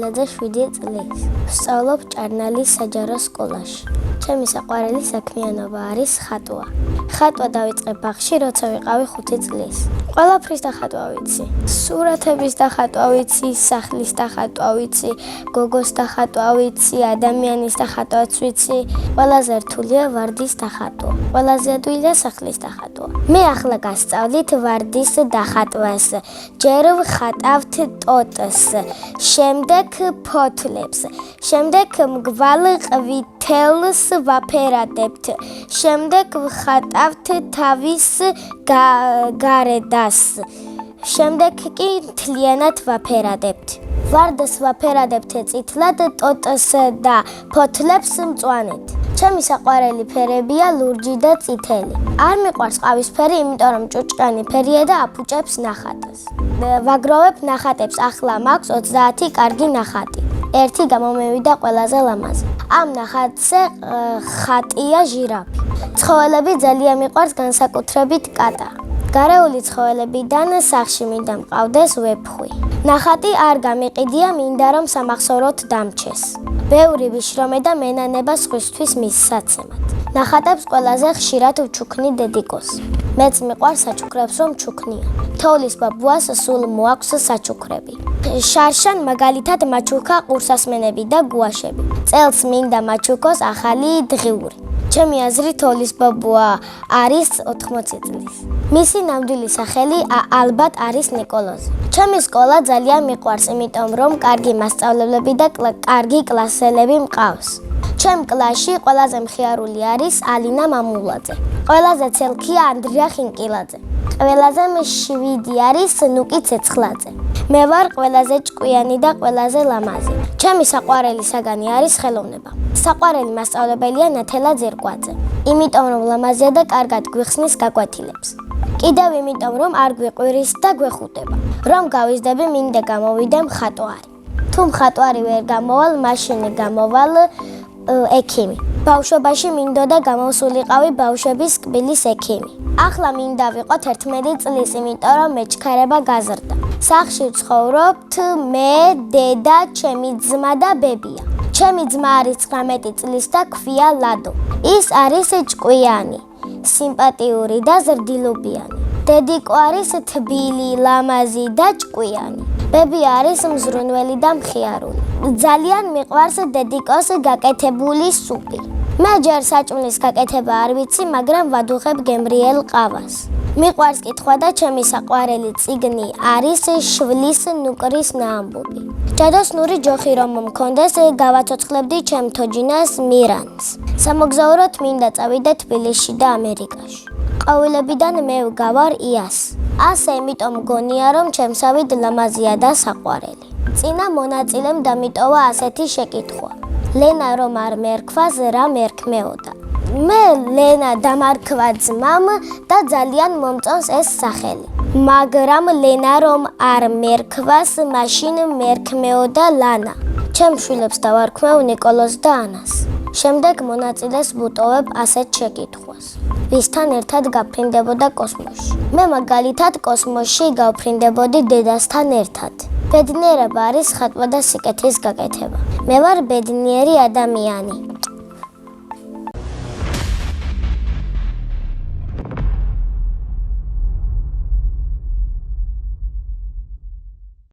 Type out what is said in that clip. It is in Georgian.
ჭრილაძე 7 წლის. ვსწავლობ ჭარნალის საჯარო სკოლაში. ჩემი საყვარელი საქმიანობა არის ხატვა. ხატვა დავიწყე ბაღში, როცა ვიყავი 5 წლის. ყველაფრის დახატვა ვიცი. სურათების დახატვა ვიცი, სახლის დახატვა ვიცი, გოგოს დახატვა ვიცი, ადამიანის დახატვაც ვიცი. ყველაზე რთულია ვარდის დახატვა. ყველაზე ადვილია სახლის დახატვა. მე ახლა გასწავლით ვარდის დახატვას. ჯერ ვხატავთ ტოტს, შემდეგ ფოთლებს, შემდეგ მგვალ ყვითელს ვაფერადებთ, შემდეგ ვხატავთ თავის გარედას, შემდეგ კი მთლიანად ვაფერადებთ. ვარდს ვაფერადებთ წითლად, ტოტს და ფოთლებს მწვანედ. ჩემი საყვარელი ფერებია ლურჯი და წითელი. არ მიყვარს ყავისფერი, იმიტომ რომ ჭუჭყანი ფერია და აფუჭებს ნახატს. ვაგროვებ ნახატებს, ახლა მაქვს 30 კარგი ნახატი. ერთი გამომევიდა ყველაზე ლამაზი. ამ ნახატზე ხატია ჟირაფი. ცხოველები ძალიან მიყვარს, განსაკუთრებით კატა. გარეული ცხოველებიდან სახლში მინდა მყავდეს ვეფხვი. ნახატი არ გამიყიდია, მინდა რომ სამახსოვროდ დამჩეს. ბევრი ვიშრომე და მენანება სხვისთვის მისსაცემად. ნახატებს ყველაზე ხშირად ვჩუქნი დედიკოს. მეც მიყვარს საჩუქრებს რომ ჩუქნია. თოვლის ბაბუას სულ მოაქვს საჩუქრები. შარშან მაგალითად მაჩუქა ყურსასმენები და გუაშები. წელს მინდა მაჩუქოს ახალი დღიური. ჩემი აზრით თოვლის ბაბუა არის 80 წლის. მისი ნამდვილი სახელი ალბათ არის ნიკოლოზი. ჩემი სკოლა ძალიან მიყვარს, იმიტომ რომ კარგი მასწავლებლები და კარგი კლასელები მყავს. ჩემ კლასში ყველაზე მხიარული არის ალინა მამულაძე. ყველაზე ცელქია ანდრია ხინკილაძე. ყველაზე მშვიდი არის ნუკი ცეცხლაძე. მე ვარ ყველაზე ჭკვიანი და ყველაზე ლამაზი. ჩემი საყვარელი საგანი არის ხელოვნება. საყვარელი მასწავლებელია ნათელა ძირკვაძე. იმიტომ რომ ლამაზია და კარგად გვიხსნის გაკვეთილებს. კიდევ იმიტომ რომ არ გვიყვირის და გვეხუტება. რომ გავიზრდები, მინდა გამოვიდე მხატვარი. თუ მხატვარი ვერ გამოვალ, მაშინ გამოვალ ექიმი. ბავშვობაში მინდოდა გამოსულიყავი ბავშვების კბილის ექიმი. ახლა მინდა ვიყოთ 11 წლის, იმიტომ რომ მეჩქარება გაზრდა. სახლში ვცხოვრობთ მე, დედა, ჩემი ძმა და ბებია. ჩემი ძმა არის 19 წლის და ქვია ლადო. ის არის ჭკვიანი, სიმპათიური და ზრდილობიანი. დედიკო არის თბილი, ლამაზი და ჭკვიანი. ბები არის მზრუნველი და მხიარული. ძალიან მიყვარს დედიკოს გაკეთებული სუპი. მე ჯერ საჭმლის გაკეთება არ ვიცი, მაგრამ ვადუღებ გემრიელ ყავას. მიყვარს კითხვა და ჩემი საყვარელი წიგნი არის შვლის ნუკრის ნაამბობი. ჯადოსნური ჯოხი რომ მქონდეს, გავაცოცხლებდი ჩემ თოჯინას მირანს. სამოგზაუროდ მინდა წავიდე თბილისში და ამერიკაში. ყვავილებიდან მე ვგავარ იას. ასე იმიტომ მგონია რომ ჩემსავით ლამაზია და საყვარელი. წინა მონაწილემ დამიტოვა ასეთი შეკითხვა. ლენა რომ არ მერქვას, რა მერქმეოდა? მე ლენა დამარქვა ძმამ და ძალიან მომწონს ეს სახელი. მაგრამ ლენა რომ არ მერქვას, მაშინ მერქმეოდა ლანა. ჩემ შვილებს დავარქმევ ნიკოლოზს და ანას. შემდეგ მონაწილეს ვუტოვებ ასეთ შეკითხვას. ვისთან ერთად გაფრინდებოდა კოსმოსში? მე მაგალითად კოსმოსში გავფრინდებოდი დედასთან ერთად. ბედნიერება არის ხატვა და სიკეთის გაკეთება. მე ვარ ბედნიერი ადამიანი.